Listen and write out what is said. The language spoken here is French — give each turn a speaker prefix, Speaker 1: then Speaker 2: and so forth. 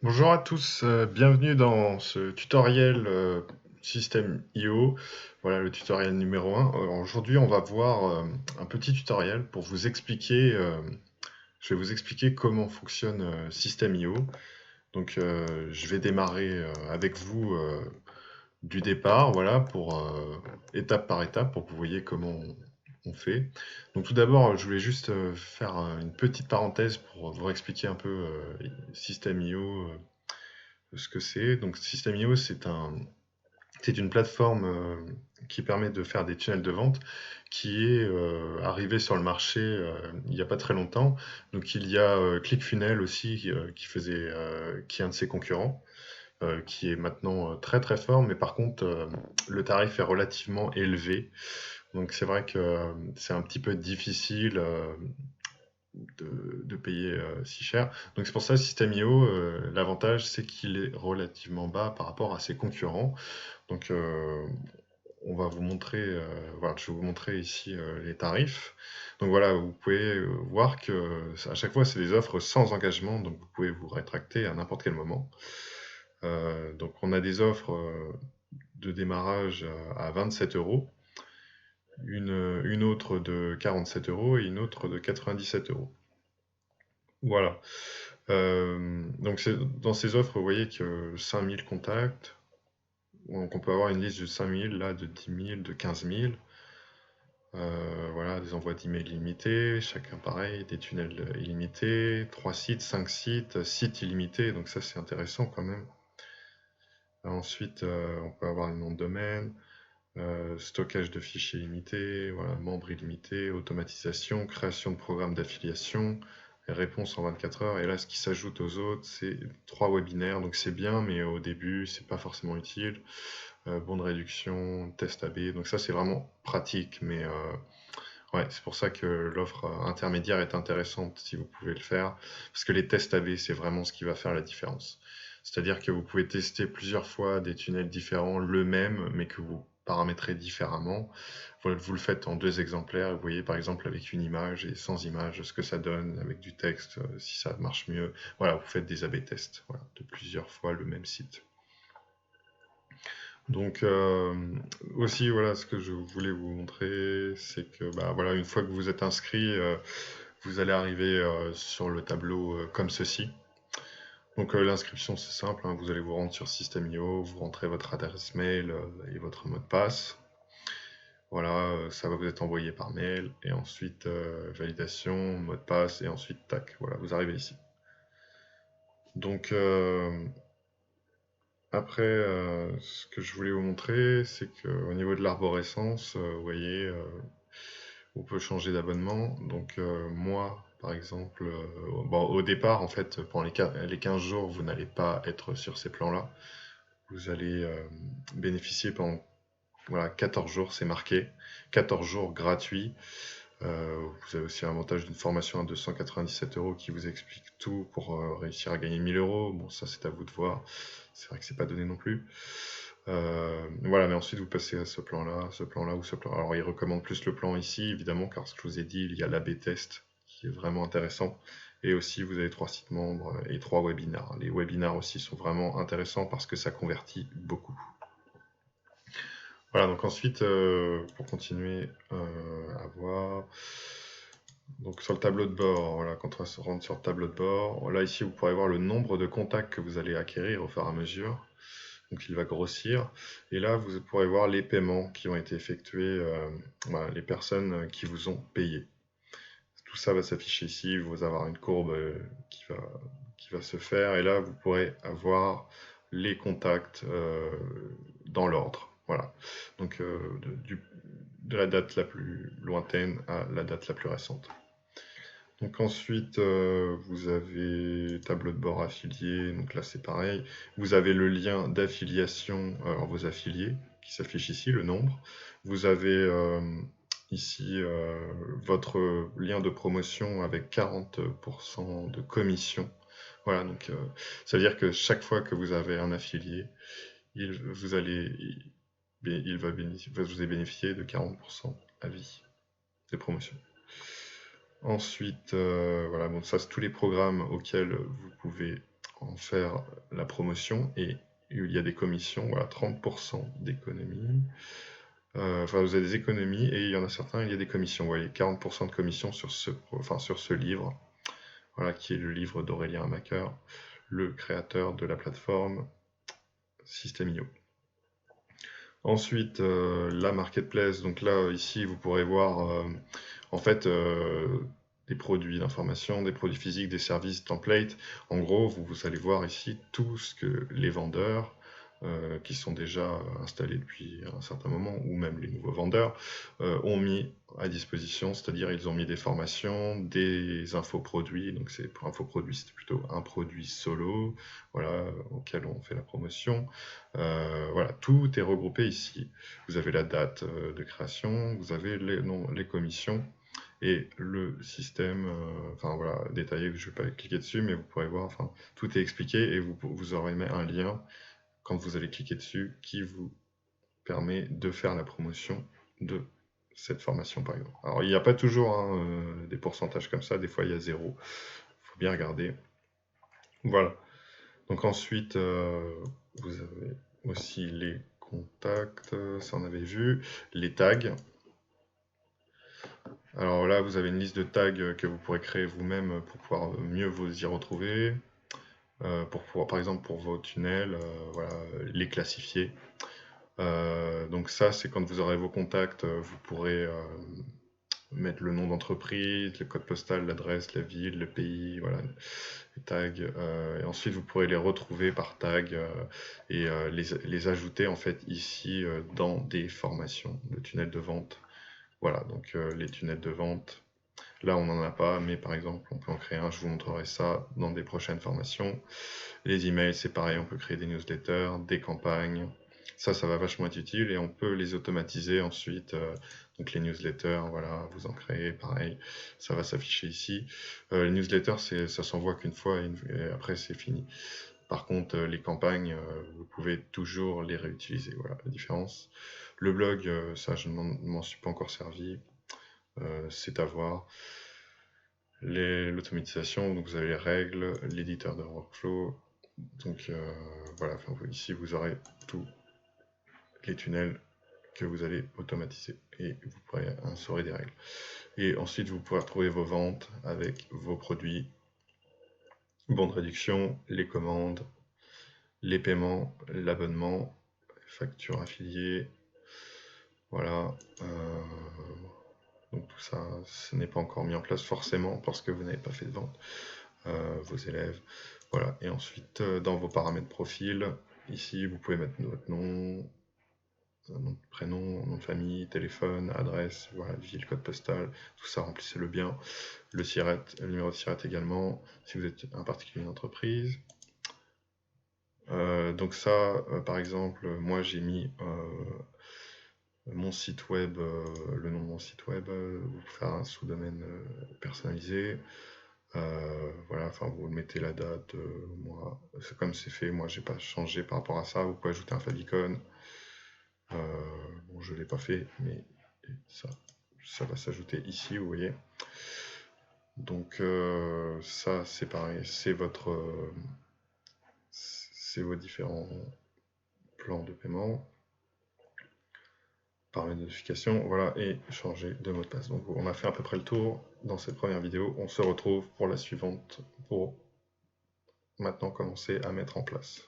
Speaker 1: Bonjour à tous, bienvenue dans ce tutoriel System.io. Voilà le tutoriel numéro 1. Aujourd'hui, on va voir un petit tutoriel pour vous expliquer, je vais vous expliquer comment fonctionne System.io. Donc, je vais démarrer avec vous du départ, voilà, pour étape par étape, pour que vous voyez comment on fait. Donc, tout d'abord, je voulais juste faire une petite parenthèse pour vous expliquer un peu System.io ce que c'est. Donc System.io, c'est une plateforme qui permet de faire des tunnels de vente qui est arrivée sur le marché il n'y a pas très longtemps. Donc il y a ClickFunnels aussi qui est un de ses concurrents, qui est maintenant très très fort, mais par contre le tarif est relativement élevé. Donc c'est vrai que c'est un petit peu difficile de payer si cher. Donc c'est pour ça System.io, l'avantage c'est qu'il est relativement bas par rapport à ses concurrents. Donc on va vous montrer, voilà, je vais vous montrer ici les tarifs. Donc voilà, vous pouvez voir que à chaque fois c'est des offres sans engagement, donc vous pouvez vous rétracter à n'importe quel moment. Donc on a des offres de démarrage à 27 euros, une autre de 47 euros et une autre de 97 euros. Voilà. Donc dans ces offres, vous voyez que 5000 contacts, donc on peut avoir une liste de 5000, là de 10 000, de 15 000. Voilà, des envois d'emails illimités, chacun pareil, des tunnels illimités, 3 sites, 5 sites, sites illimités, donc ça c'est intéressant quand même. Ensuite, on peut avoir le nom de domaine, stockage de fichiers illimité, voilà, membres illimités, automatisation, création de programmes d'affiliation, réponse en 24 heures. Et là, ce qui s'ajoute aux autres, c'est 3 webinaires. Donc c'est bien, mais au début, c'est pas forcément utile. Bon de réduction, test AB. Donc ça, c'est vraiment pratique, mais ouais, c'est pour ça que l'offre intermédiaire est intéressante si vous pouvez le faire. Parce que les tests AB, c'est vraiment ce qui va faire la différence. C'est-à-dire que vous pouvez tester plusieurs fois des tunnels différents, le même, mais que vous paramétrez différemment. Voilà, vous le faites en 2 exemplaires. Vous voyez par exemple avec une image et sans image ce que ça donne, avec du texte, si ça marche mieux. Voilà, vous faites des AB tests, voilà, de plusieurs fois le même site. Donc aussi voilà ce que je voulais vous montrer, c'est que bah, voilà, une fois que vous êtes inscrit, vous allez arriver sur le tableau comme ceci. Donc l'inscription c'est simple, hein, vous allez vous rendre sur System.io, vous rentrez votre adresse mail et votre mot de passe. Voilà, ça va vous être envoyé par mail et ensuite validation, mot de passe et ensuite tac, voilà, vous arrivez ici. Donc après, ce que je voulais vous montrer, c'est qu'au niveau de l'arborescence, vous voyez, on peut changer d'abonnement. Donc moi, par exemple, bon, au départ, en fait, pendant les 15 jours, vous n'allez pas être sur ces plans-là. Vous allez bénéficier pendant voilà, 14 jours, c'est marqué. 14 jours gratuits. Vous avez aussi l'avantage d'une formation à 297 euros qui vous explique tout pour réussir à gagner 1000 euros. Bon, ça, c'est à vous de voir. C'est vrai que c'est pas donné non plus. Voilà, mais ensuite vous passez à ce plan-là, ce plan-là ou ce plan. Alors, il recommande plus le plan ici, évidemment, car ce que je vous ai dit, il y a l'A/B test qui est vraiment intéressant. Et aussi, vous avez 3 sites membres et 3 webinars. Les webinars aussi sont vraiment intéressants parce que ça convertit beaucoup. Voilà, donc ensuite, pour continuer à voir, donc sur le tableau de bord, voilà, quand on se rendre sur le tableau de bord, là ici vous pourrez voir le nombre de contacts que vous allez acquérir au fur et à mesure. Donc il va grossir. Et là vous pourrez voir les paiements qui ont été effectués, voilà, les personnes qui vous ont payé. Tout ça va s'afficher ici, vous allez avoir une courbe qui va se faire, et là vous pourrez avoir les contacts dans l'ordre. Voilà. Donc de la date la plus lointaine à la date la plus récente. Donc ensuite, vous avez tableau de bord affilié, donc là c'est pareil. Vous avez le lien d'affiliation, alors vos affiliés, qui s'affiche ici, le nombre. Vous avez ici votre lien de promotion avec 40% de commission. Voilà, donc ça veut dire que chaque fois que vous avez un affilié, vous va vous bénéficier de 40% à vie de promotion. Ensuite, voilà, bon, ça c'est tous les programmes auxquels vous pouvez en faire la promotion et il y a des commissions, voilà, 30% d'économie. Enfin, vous avez des économies et il y en a certains, il y a des commissions. Vous voyez, 40% de commissions sur ce livre, voilà, qui est le livre d'Aurélien Hamaker, le créateur de la plateforme System.io. Ensuite, la marketplace. Donc là, ici, vous pourrez voir en fait des produits d'information, des produits physiques, des services, templates. En gros, vous allez voir ici tout ce que les vendeurs qui sont déjà installés depuis un certain moment, ou même les nouveaux vendeurs, ont mis à disposition, c'est-à-dire ils ont mis des formations, des infoproduits, donc c'est pour infoproduits, c'est plutôt un produit solo, voilà, auquel on fait la promotion. Voilà, tout est regroupé ici. Vous avez la date de création, vous avez les commissions, et le système, enfin voilà, détaillé, je ne vais pas cliquer dessus, mais vous pourrez voir, enfin, tout est expliqué, et vous aurez mis un lien quand vous allez cliquer dessus, qui vous permet de faire la promotion de cette formation, par exemple. Alors, il n'y a pas toujours des pourcentages comme ça, des fois il y a 0. Il faut bien regarder. Voilà. Donc ensuite, vous avez aussi les contacts, ça on avait vu, les tags. Alors là, vous avez une liste de tags que vous pourrez créer vous-même pour pouvoir mieux vous y retrouver. Pour pouvoir, par exemple, pour vos tunnels, voilà, les classifier. Donc ça, c'est quand vous aurez vos contacts, vous pourrez mettre le nom d'entreprise, le code postal, l'adresse, la ville, le pays, voilà, les tags. Et ensuite, vous pourrez les retrouver par tag et les ajouter en fait ici dans des formations de tunnels de vente. Voilà, donc les tunnels de vente. Là, on n'en a pas, mais par exemple, on peut en créer un. Je vous montrerai ça dans des prochaines formations. Les emails, c'est pareil, on peut créer des newsletters, des campagnes. Ça va vachement être utile et on peut les automatiser ensuite. Donc les newsletters, voilà, vous en créez, pareil, ça va s'afficher ici. Les newsletters, ça s'envoie qu'une fois et après c'est fini. Par contre, les campagnes, vous pouvez toujours les réutiliser. Voilà la différence. Le blog, ça, je ne m'en suis pas encore servi. C'est à voir. L'automatisation, donc vous avez les règles, l'éditeur de workflow. Donc voilà, enfin, ici vous aurez tous les tunnels que vous allez automatiser et vous pourrez instaurer des règles. Et ensuite vous pourrez retrouver vos ventes avec vos produits, bons de réduction, les commandes, les paiements, l'abonnement, factures affiliées, voilà. Donc tout ça, ce n'est pas encore mis en place forcément parce que vous n'avez pas fait de vente, vos élèves. Voilà, et ensuite dans vos paramètres profil, ici vous pouvez mettre votre nom, prénom, nom de famille, téléphone, adresse, voilà, ville, code postal, tout ça, remplissez-le bien. Le SIRET, le numéro de SIRET également, si vous êtes un particulier d'entreprise. Donc ça, par exemple, moi j'ai mis mon site web, le nom de mon site web, vous pouvez faire un sous-domaine personnalisé. Voilà, enfin vous mettez la date, moi, c'est comme c'est fait, moi j'ai pas changé par rapport à ça. Vous pouvez ajouter un favicon. Bon, je l'ai pas fait, mais ça va s'ajouter ici, vous voyez. Donc ça c'est pareil, c'est vos différents plans de paiement, paramètres de notification, voilà, et changer de mot de passe. Donc on a fait à peu près le tour dans cette première vidéo. On se retrouve pour la suivante pour maintenant commencer à mettre en place.